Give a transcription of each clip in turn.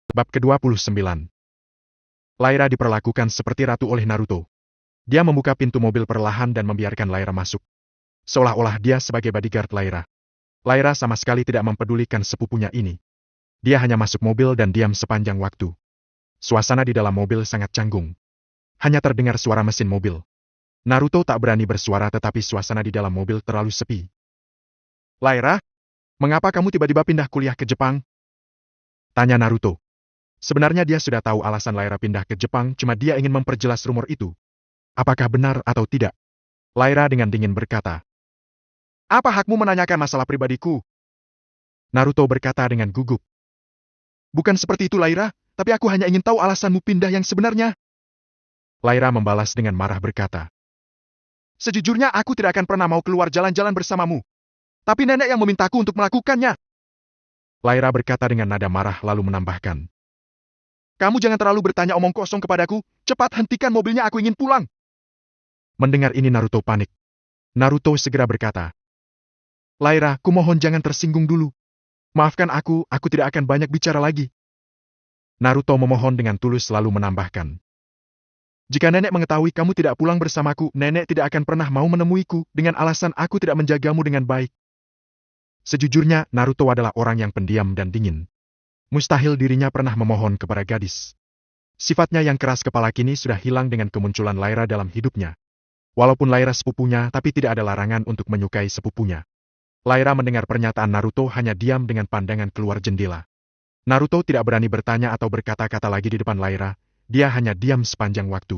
Bab ke-29. Lyra diperlakukan seperti ratu oleh Naruto. Dia membuka pintu mobil perlahan dan membiarkan Lyra masuk. Seolah-olah dia sebagai bodyguard Lyra. Lyra sama sekali tidak mempedulikan sepupunya ini. Dia hanya masuk mobil dan diam sepanjang waktu. Suasana di dalam mobil sangat canggung. Hanya terdengar suara mesin mobil. Naruto tak berani bersuara tetapi suasana di dalam mobil terlalu sepi. Lyra, mengapa kamu tiba-tiba pindah kuliah ke Jepang? Tanya Naruto. Sebenarnya dia sudah tahu alasan Lyra pindah ke Jepang, cuma dia ingin memperjelas rumor itu. Apakah benar atau tidak? Lyra dengan dingin berkata. Apa hakmu menanyakan masalah pribadiku? Naruto berkata dengan gugup. Bukan seperti itu Lyra, tapi aku hanya ingin tahu alasanmu pindah yang sebenarnya. Lyra membalas dengan marah berkata. Sejujurnya aku tidak akan pernah mau keluar jalan-jalan bersamamu. Tapi nenek yang memintaku untuk melakukannya. Lyra berkata dengan nada marah lalu menambahkan. Kamu jangan terlalu bertanya omong kosong kepadaku, cepat hentikan mobilnya, aku ingin pulang. Mendengar ini Naruto panik. Naruto segera berkata. Lyra, kumohon jangan tersinggung dulu. Maafkan aku tidak akan banyak bicara lagi. Naruto memohon dengan tulus lalu menambahkan. Jika nenek mengetahui kamu tidak pulang bersamaku, nenek tidak akan pernah mau menemuiku dengan alasan aku tidak menjagamu dengan baik. Sejujurnya, Naruto adalah orang yang pendiam dan dingin. Mustahil dirinya pernah memohon kepada gadis. Sifatnya yang keras kepala kini sudah hilang dengan kemunculan Lyra dalam hidupnya. Walaupun Lyra sepupunya, tapi tidak ada larangan untuk menyukai sepupunya. Lyra mendengar pernyataan Naruto hanya diam dengan pandangan keluar jendela. Naruto tidak berani bertanya atau berkata-kata lagi di depan Lyra, dia hanya diam sepanjang waktu.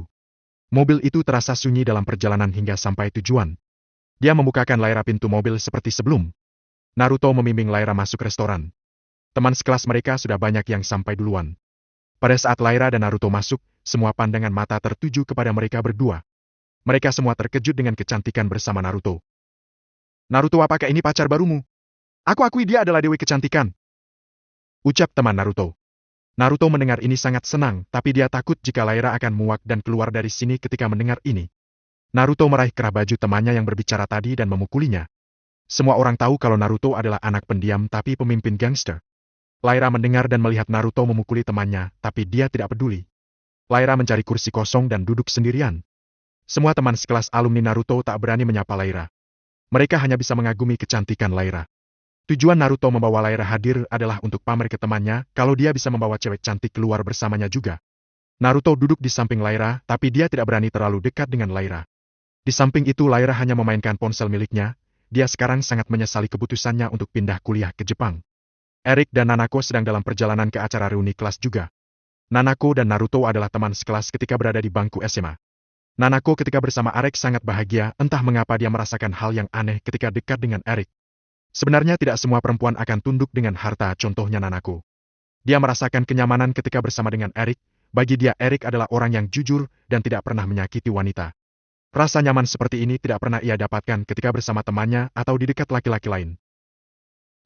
Mobil itu terasa sunyi dalam perjalanan hingga sampai tujuan. Dia membukakan Lyra pintu mobil seperti sebelum. Naruto membimbing Lyra masuk restoran. Teman sekelas mereka sudah banyak yang sampai duluan. Pada saat Lyra dan Naruto masuk, semua pandangan mata tertuju kepada mereka berdua. Mereka semua terkejut dengan kecantikan bersama Naruto. Naruto, apakah ini pacar barumu? Aku akui dia adalah dewi kecantikan. Ucap teman Naruto. Naruto mendengar ini sangat senang, tapi dia takut jika Lyra akan muak dan keluar dari sini ketika mendengar ini. Naruto meraih kerah baju temannya yang berbicara tadi dan memukulinya. Semua orang tahu kalau Naruto adalah anak pendiam tapi pemimpin gangster. Lyra mendengar dan melihat Naruto memukuli temannya, tapi dia tidak peduli. Lyra mencari kursi kosong dan duduk sendirian. Semua teman sekelas alumni Naruto tak berani menyapa Lyra. Mereka hanya bisa mengagumi kecantikan Lyra. Tujuan Naruto membawa Lyra hadir adalah untuk pamer ke temannya kalau dia bisa membawa cewek cantik keluar bersamanya juga. Naruto duduk di samping Lyra, tapi dia tidak berani terlalu dekat dengan Lyra. Di samping itu Lyra hanya memainkan ponsel miliknya, dia sekarang sangat menyesali keputusannya untuk pindah kuliah ke Jepang. Eric dan Nanako sedang dalam perjalanan ke acara reuni kelas juga. Nanako dan Naruto adalah teman sekelas ketika berada di bangku SMA. Nanako ketika bersama Eric sangat bahagia, entah mengapa dia merasakan hal yang aneh ketika dekat dengan Eric. Sebenarnya tidak semua perempuan akan tunduk dengan harta, contohnya Nanako. Dia merasakan kenyamanan ketika bersama dengan Eric, bagi dia Eric adalah orang yang jujur dan tidak pernah menyakiti wanita. Rasa nyaman seperti ini tidak pernah ia dapatkan ketika bersama temannya atau di dekat laki-laki lain.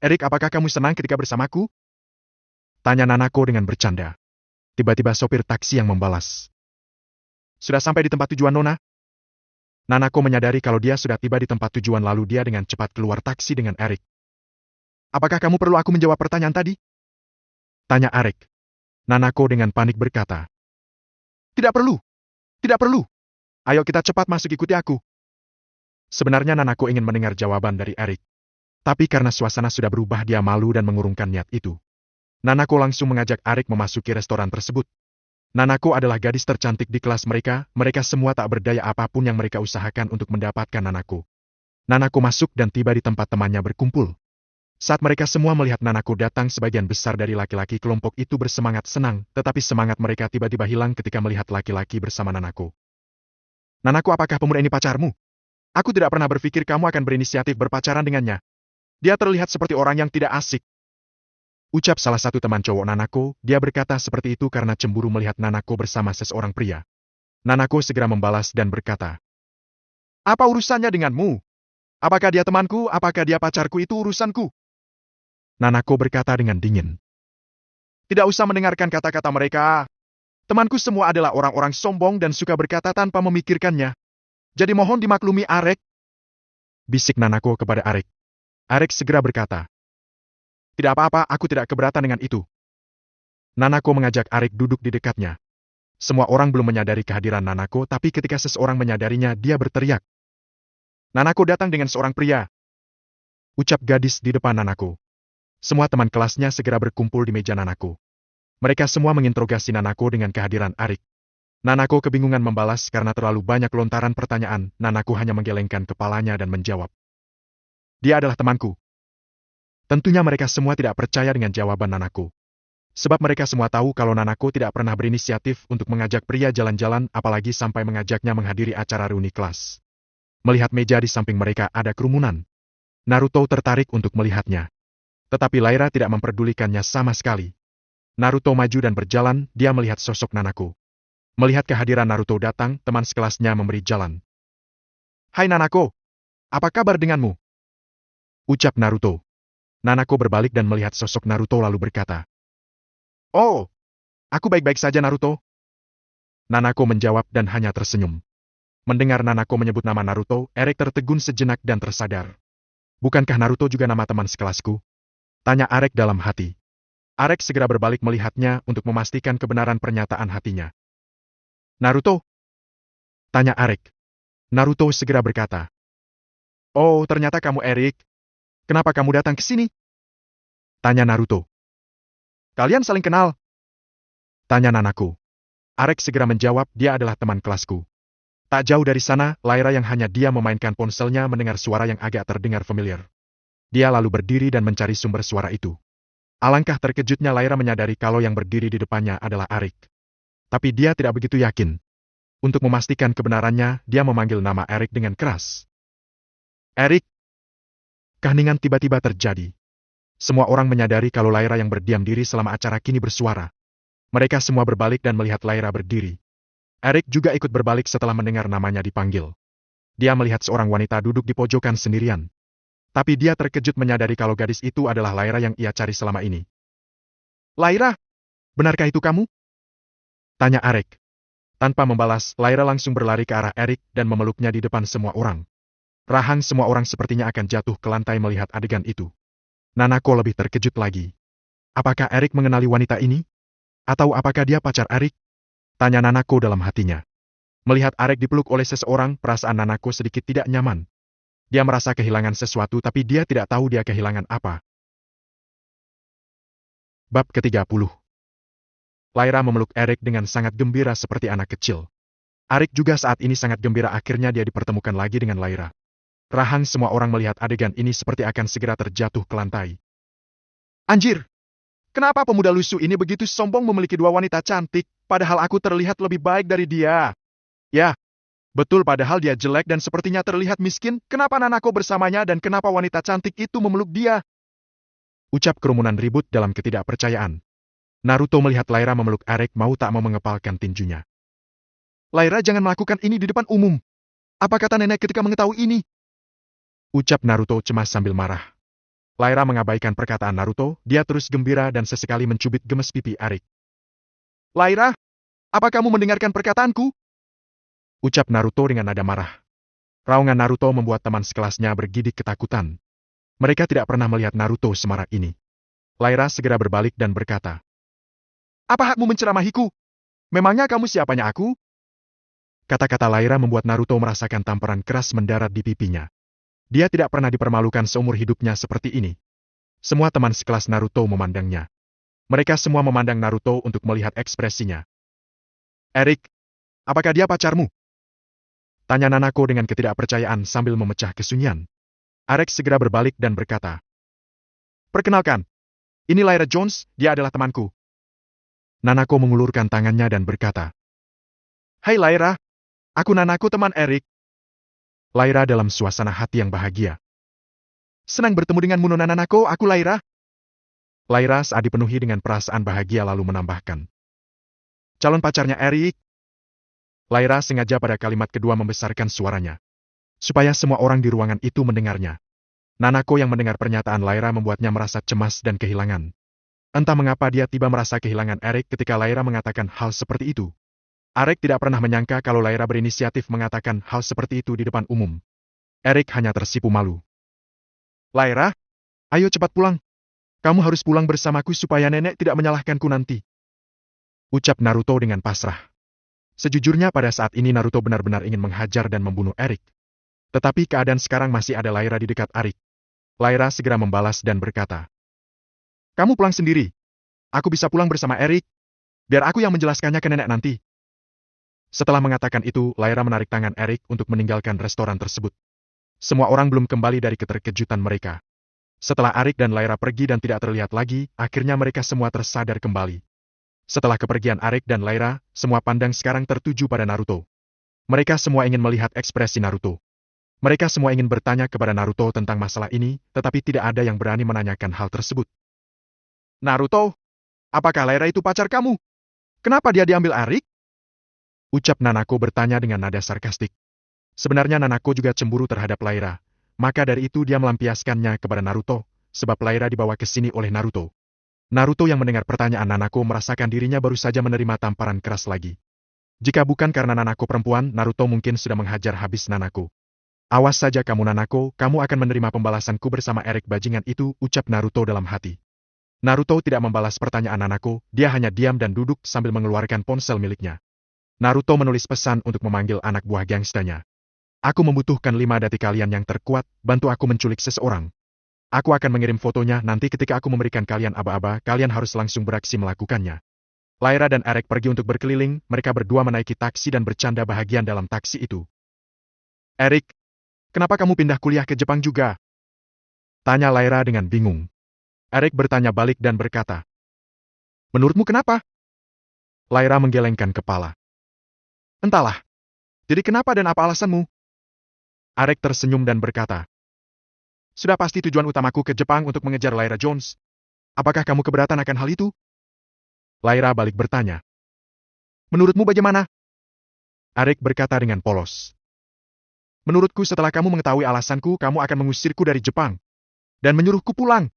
Eric, apakah kamu senang ketika bersamaku? Tanya Nanako dengan bercanda. Tiba-tiba sopir taksi yang membalas. Sudah sampai di tempat tujuan, Nona? Nanako menyadari kalau dia sudah tiba di tempat tujuan lalu dia dengan cepat keluar taksi dengan Eric. Apakah kamu perlu aku menjawab pertanyaan tadi? Tanya Eric. Nanako dengan panik berkata. Tidak perlu. Tidak perlu. Ayo kita cepat masuk, ikuti aku. Sebenarnya Nanako ingin mendengar jawaban dari Eric. Tapi karena suasana sudah berubah dia malu dan mengurungkan niat itu. Nanako langsung mengajak Eric memasuki restoran tersebut. Nanako adalah gadis tercantik di kelas mereka semua tak berdaya apapun yang mereka usahakan untuk mendapatkan Nanako. Nanako masuk dan tiba di tempat temannya berkumpul. Saat mereka semua melihat Nanako datang, sebagian besar dari laki-laki kelompok itu bersemangat senang, tetapi semangat mereka tiba-tiba hilang ketika melihat laki-laki bersama Nanako. Nanako, apakah pemuda ini pacarmu? Aku tidak pernah berpikir kamu akan berinisiatif berpacaran dengannya. Dia terlihat seperti orang yang tidak asik. Ucap salah satu teman cowok Nanako, dia berkata seperti itu karena cemburu melihat Nanako bersama seseorang pria. Nanako segera membalas dan berkata, apa urusannya denganmu? Apakah dia temanku, apakah dia pacarku, itu urusanku. Nanako berkata dengan dingin. Tidak usah mendengarkan kata-kata mereka. Temanku semua adalah orang-orang sombong dan suka berkata tanpa memikirkannya. Jadi mohon dimaklumi, Eric. Bisik Nanako kepada Eric. Eric segera berkata. Tidak apa-apa, aku tidak keberatan dengan itu. Nanako mengajak Arik duduk di dekatnya. Semua orang belum menyadari kehadiran Nanako, tapi ketika seseorang menyadarinya, dia berteriak. Nanako datang dengan seorang pria. Ucap gadis di depan Nanako. Semua teman kelasnya segera berkumpul di meja Nanako. Mereka semua menginterogasi Nanako dengan kehadiran Arik. Nanako kebingungan membalas karena terlalu banyak lontaran pertanyaan. Nanako hanya menggelengkan kepalanya dan menjawab. Dia adalah temanku. Tentunya mereka semua tidak percaya dengan jawaban Nanako. Sebab mereka semua tahu kalau Nanako tidak pernah berinisiatif untuk mengajak pria jalan-jalan, apalagi sampai mengajaknya menghadiri acara reuni kelas. Melihat meja di samping mereka ada kerumunan. Naruto tertarik untuk melihatnya. Tetapi Laira tidak memperdulikannya sama sekali. Naruto maju dan berjalan, dia melihat sosok Nanako. Melihat kehadiran Naruto datang, teman sekelasnya memberi jalan. Hai Nanako, apa kabar denganmu? Ucap Naruto. Nanako berbalik dan melihat sosok Naruto lalu berkata. Oh, aku baik-baik saja Naruto. Nanako menjawab dan hanya tersenyum. Mendengar Nanako menyebut nama Naruto, Arik tertegun sejenak dan tersadar. Bukankah Naruto juga nama teman sekelasku? Tanya Arik dalam hati. Arik segera berbalik melihatnya untuk memastikan kebenaran pernyataan hatinya. Naruto? Tanya Arik. Naruto segera berkata. Oh, ternyata kamu Arik. Kenapa kamu datang ke sini? Tanya Naruto. Kalian saling kenal? Tanya Nanako. Arik segera menjawab, dia adalah teman kelasku. Tak jauh dari sana, Laira yang hanya dia memainkan ponselnya mendengar suara yang agak terdengar familiar. Dia lalu berdiri dan mencari sumber suara itu. Alangkah terkejutnya Laira menyadari kalau yang berdiri di depannya adalah Arik. Tapi dia tidak begitu yakin. Untuk memastikan kebenarannya, dia memanggil nama Arik dengan keras. Arik! Keheningan tiba-tiba terjadi. Semua orang menyadari kalau Laira yang berdiam diri selama acara kini bersuara. Mereka semua berbalik dan melihat Laira berdiri. Arik juga ikut berbalik setelah mendengar namanya dipanggil. Dia melihat seorang wanita duduk di pojokan sendirian. Tapi dia terkejut menyadari kalau gadis itu adalah Laira yang ia cari selama ini. Laira, benarkah itu kamu? Tanya Arik. Tanpa membalas, Laira langsung berlari ke arah Arik dan memeluknya di depan semua orang. Rahang semua orang sepertinya akan jatuh ke lantai melihat adegan itu. Nanako lebih terkejut lagi. Apakah Arik mengenali wanita ini? Atau apakah dia pacar Arik? Tanya Nanako dalam hatinya. Melihat Arik dipeluk oleh seseorang, perasaan Nanako sedikit tidak nyaman. Dia merasa kehilangan sesuatu tapi dia tidak tahu dia kehilangan apa. Bab ke-30. Laira memeluk Arik dengan sangat gembira seperti anak kecil. Arik juga saat ini sangat gembira akhirnya dia dipertemukan lagi dengan Laira. Rahang semua orang melihat adegan ini seperti akan segera terjatuh ke lantai. Anjir! Kenapa pemuda lusuh ini begitu sombong memiliki dua wanita cantik, padahal aku terlihat lebih baik dari dia? Ya, betul padahal dia jelek dan sepertinya terlihat miskin, kenapa Nanako bersamanya dan kenapa wanita cantik itu memeluk dia? Ucap kerumunan ribut dalam ketidakpercayaan. Naruto melihat Laira memeluk Arik mau tak mau mengepalkan tinjunya. Laira jangan melakukan ini di depan umum. Apa kata nenek ketika mengetahui ini? Ucap Naruto cemas sambil marah. Laira mengabaikan perkataan Naruto, dia terus gembira dan sesekali mencubit gemes pipi Arik. Laira, apa kamu mendengarkan perkataanku? Ucap Naruto dengan nada marah. Raungan Naruto membuat teman sekelasnya bergidik ketakutan. Mereka tidak pernah melihat Naruto semarah ini. Laira segera berbalik dan berkata. Apa hakmu menceramahiku? Memangnya kamu siapanya aku? Kata-kata Laira membuat Naruto merasakan tamparan keras mendarat di pipinya. Dia tidak pernah dipermalukan seumur hidupnya seperti ini. Semua teman sekelas Naruto memandangnya. Mereka semua memandang Naruto untuk melihat ekspresinya. Arik, apakah dia pacarmu? Tanya Nanako dengan ketidakpercayaan sambil memecah kesunyian. Arik segera berbalik dan berkata. Perkenalkan, ini Laira Jones, dia adalah temanku. Nanako mengulurkan tangannya dan berkata. Hai Laira, aku Nanako teman Arik. Laira dalam suasana hati yang bahagia. Senang bertemu denganmu Nona Nanako, aku Laira. Laira saat dipenuhi dengan perasaan bahagia lalu menambahkan. Calon pacarnya Arik. Laira sengaja pada kalimat kedua membesarkan suaranya. Supaya semua orang di ruangan itu mendengarnya. Nanako yang mendengar pernyataan Laira membuatnya merasa cemas dan kehilangan. Entah mengapa dia tiba merasa kehilangan Arik ketika Laira mengatakan hal seperti itu. Arik tidak pernah menyangka kalau Laira berinisiatif mengatakan hal seperti itu di depan umum. Arik hanya tersipu malu. Laira, ayo cepat pulang. Kamu harus pulang bersamaku supaya nenek tidak menyalahkanku nanti. Ucap Naruto dengan pasrah. Sejujurnya pada saat ini Naruto benar-benar ingin menghajar dan membunuh Erik. Tetapi keadaan sekarang masih ada Laira di dekat Erik. Laira segera membalas dan berkata, "Kamu pulang sendiri. Aku bisa pulang bersama Erik. Biar aku yang menjelaskannya ke nenek nanti." Setelah mengatakan itu, Laira menarik tangan Erik untuk meninggalkan restoran tersebut. Semua orang belum kembali dari keterkejutan mereka. Setelah Erik dan Laira pergi dan tidak terlihat lagi, akhirnya mereka semua tersadar kembali. Setelah kepergian Erik dan Laira, semua pandang sekarang tertuju pada Naruto. Mereka semua ingin melihat ekspresi Naruto. Mereka semua ingin bertanya kepada Naruto tentang masalah ini, tetapi tidak ada yang berani menanyakan hal tersebut. "Naruto, apakah Laira itu pacar kamu? Kenapa dia diambil Erik?" Ucap Nanako bertanya dengan nada sarkastik. Sebenarnya Nanako juga cemburu terhadap Laira. Maka dari itu dia melampiaskannya kepada Naruto, sebab Laira dibawa ke sini oleh Naruto. Naruto yang mendengar pertanyaan Nanako merasakan dirinya baru saja menerima tamparan keras lagi. Jika bukan karena Nanako perempuan, Naruto mungkin sudah menghajar habis Nanako. "Awas saja kamu Nanako, kamu akan menerima pembalasanku bersama Erik bajingan itu," ucap Naruto dalam hati. Naruto tidak membalas pertanyaan Nanako, dia hanya diam dan duduk sambil mengeluarkan ponsel miliknya. Naruto menulis pesan untuk memanggil anak buah gangstanya. "Aku membutuhkan 5 dati kalian yang terkuat, bantu aku menculik seseorang. Aku akan mengirim fotonya, nanti ketika aku memberikan kalian aba-aba, kalian harus langsung beraksi melakukannya." Laira dan Erik pergi untuk berkeliling, mereka berdua menaiki taksi dan bercanda bahagian dalam taksi itu. "Erik, kenapa kamu pindah kuliah ke Jepang juga?" tanya Laira dengan bingung. Erik bertanya balik dan berkata, "Menurutmu kenapa?" Laira menggelengkan kepala. "Entahlah. Jadi kenapa dan apa alasanmu?" Erik tersenyum dan berkata, "Sudah pasti tujuan utamaku ke Jepang untuk mengejar Laira Jones. Apakah kamu keberatan akan hal itu?" Laira balik bertanya, "Menurutmu bagaimana?" Erik berkata dengan polos, "Menurutku setelah kamu mengetahui alasanku, kamu akan mengusirku dari Jepang. Dan menyuruhku pulang."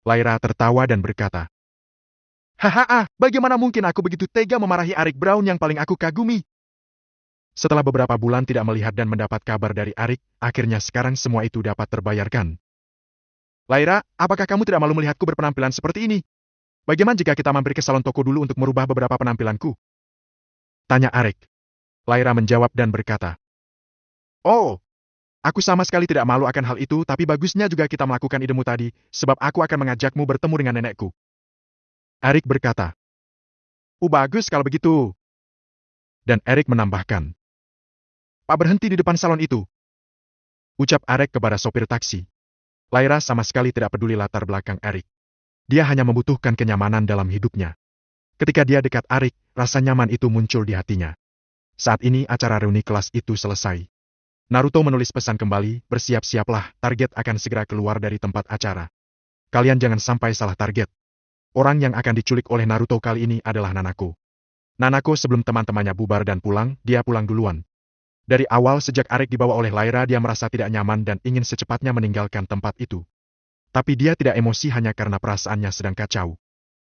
Laira tertawa dan berkata, "Hahaha, bagaimana mungkin aku begitu tega memarahi Erik Brown yang paling aku kagumi?" Setelah beberapa bulan tidak melihat dan mendapat kabar dari Erik, akhirnya sekarang semua itu dapat terbayarkan. "Laira, apakah kamu tidak malu melihatku berpenampilan seperti ini? Bagaimana jika kita mampir ke salon toko dulu untuk merubah beberapa penampilanku?" tanya Erik. Laira menjawab dan berkata, "Oh, aku sama sekali tidak malu akan hal itu, tapi bagusnya juga kita melakukan idemu tadi, sebab aku akan mengajakmu bertemu dengan nenekku." Erik berkata, Bagus kalau begitu." Dan Erik menambahkan, "Pak, berhenti di depan salon itu," ucap Erik kepada sopir taksi. Laira sama sekali tidak peduli latar belakang Erik. Dia hanya membutuhkan kenyamanan dalam hidupnya. Ketika dia dekat Erik, rasa nyaman itu muncul di hatinya. Saat ini acara reuni kelas itu selesai. Naruto menulis pesan kembali, "Bersiap-siaplah, target akan segera keluar dari tempat acara. Kalian jangan sampai salah target. Orang yang akan diculik oleh Naruto kali ini adalah Nanako." Nanako sebelum teman-temannya bubar dan pulang, dia pulang duluan. Dari awal sejak Erik dibawa oleh Laira dia merasa tidak nyaman dan ingin secepatnya meninggalkan tempat itu. Tapi dia tidak emosi hanya karena perasaannya sedang kacau.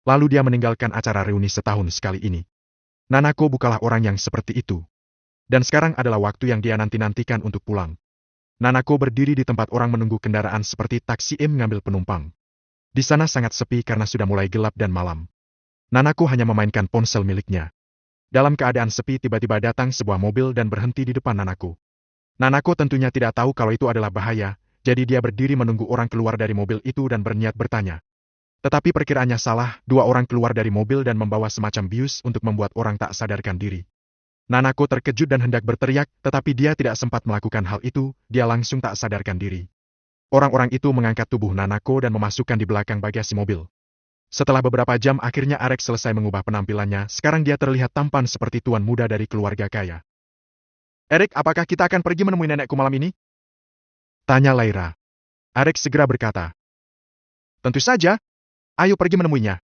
Lalu dia meninggalkan acara reuni setahun sekali ini. Nanako bukanlah orang yang seperti itu. Dan sekarang adalah waktu yang dia nanti-nantikan untuk pulang. Nanako berdiri di tempat orang menunggu kendaraan seperti taksi mengambil penumpang. Di sana sangat sepi karena sudah mulai gelap dan malam. Nanako hanya memainkan ponsel miliknya. Dalam keadaan sepi tiba-tiba datang sebuah mobil dan berhenti di depan Nanako. Nanako tentunya tidak tahu kalau itu adalah bahaya, jadi dia berdiri menunggu orang keluar dari mobil itu dan berniat bertanya. Tetapi perkiraannya salah, 2 orang keluar dari mobil dan membawa semacam bius untuk membuat orang tak sadarkan diri. Nanako terkejut dan hendak berteriak, tetapi dia tidak sempat melakukan hal itu, dia langsung tak sadarkan diri. Orang-orang itu mengangkat tubuh Nanako dan memasukkan di belakang bagasi mobil. Setelah beberapa jam akhirnya Erik selesai mengubah penampilannya, sekarang dia terlihat tampan seperti tuan muda dari keluarga kaya. "Erik, apakah kita akan pergi menemui nenekku malam ini?" tanya Laira. Erik segera berkata, "Tentu saja, ayo pergi menemuinya."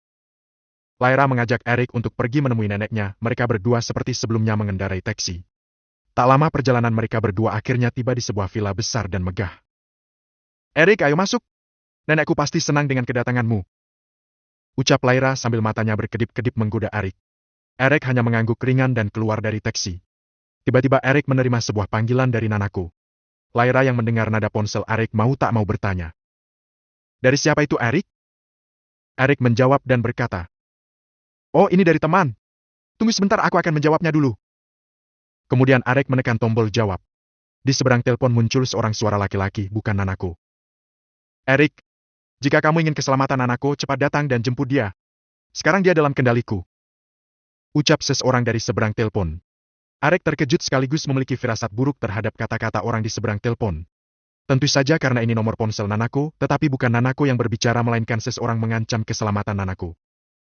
Laira mengajak Erik untuk pergi menemui neneknya, mereka berdua seperti sebelumnya mengendarai taksi. Tak lama perjalanan mereka berdua akhirnya tiba di sebuah villa besar dan megah. "Erik, ayo masuk. Nenekku pasti senang dengan kedatanganmu," ucap Laira sambil matanya berkedip-kedip menggoda Erik. Erik hanya mengangguk ringan dan keluar dari taksi. Tiba-tiba Erik menerima sebuah panggilan dari Nanako. Laira yang mendengar nada ponsel Erik mau tak mau bertanya, "Dari siapa itu Erik?" Erik menjawab dan berkata, Oh, ini dari teman. Tunggu sebentar, aku akan menjawabnya dulu. Kemudian Arek menekan tombol jawab. Di seberang telepon muncul seorang suara laki-laki, bukan Nanako. Erik, jika kamu ingin keselamatan anakku, cepat datang dan jemput dia. Sekarang dia dalam kendaliku. Ucap seseorang dari seberang telepon. Arek terkejut sekaligus memiliki firasat buruk terhadap kata-kata orang di seberang telepon. Tentu saja karena ini nomor ponsel Nanako, tetapi bukan Nanako yang berbicara melainkan seseorang mengancam keselamatan Nanako.